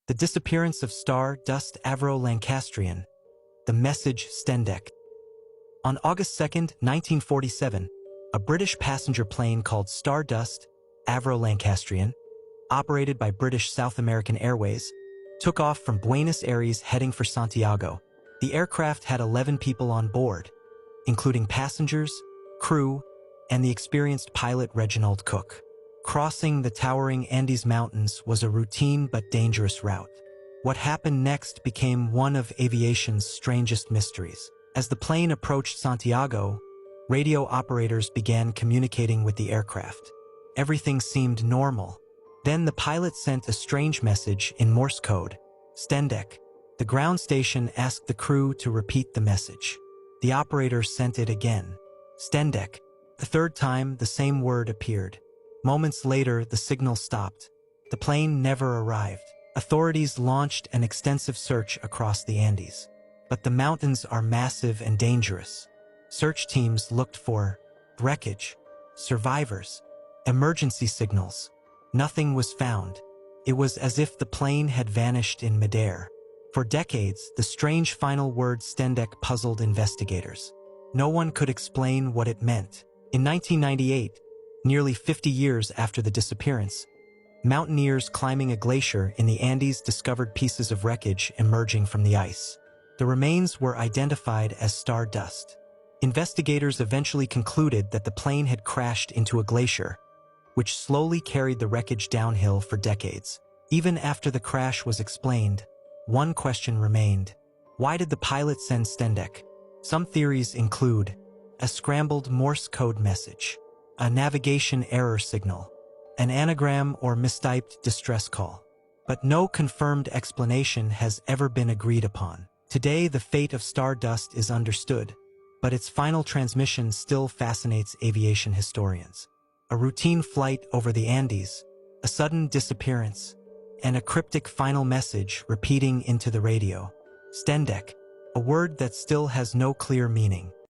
The disappearance of Stardust Avro-Lancastrian. The message Stendek. On August 2, 1947, a British passenger plane called Stardust Avro-Lancastrian, operated by British South American Airways, took off from Buenos Aires heading for Santiago. The aircraft had 11 people on board, including passengers, crew, and the experienced pilot Reginald Cook. Crossing the towering Andes Mountains was a routine but dangerous route. What happened next became one of aviation's strangest mysteries. As the plane approached Santiago, radio operators began communicating with the aircraft. Everything seemed normal. Then the pilot sent a strange message in Morse code. Stendek. The ground station asked the crew to repeat the message. The operator sent it again. Stendek. The third time, the same word appeared. Moments later, the signal stopped. The plane never arrived. Authorities launched an extensive search across the Andes. But the mountains are massive and dangerous. Search teams looked for wreckage, survivors, emergency signals. Nothing was found. It was as if the plane had vanished in midair. For decades, the strange final word Stendek puzzled investigators. No one could explain what it meant. In 1998, nearly 50 years after the disappearance, mountaineers climbing a glacier in the Andes discovered pieces of wreckage emerging from the ice. The remains were identified as stardust. Investigators eventually concluded that the plane had crashed into a glacier, which slowly carried the wreckage downhill for decades. Even after the crash was explained, one question remained. Why did the pilot send Stendek? Some theories include a scrambled Morse code message, a navigation error signal, an anagram or mistyped distress call. But no confirmed explanation has ever been agreed upon. Today, the fate of Stardust is understood, but its final transmission still fascinates aviation historians. A routine flight over the Andes, a sudden disappearance, and a cryptic final message repeating into the radio. Stendek, a word that still has no clear meaning.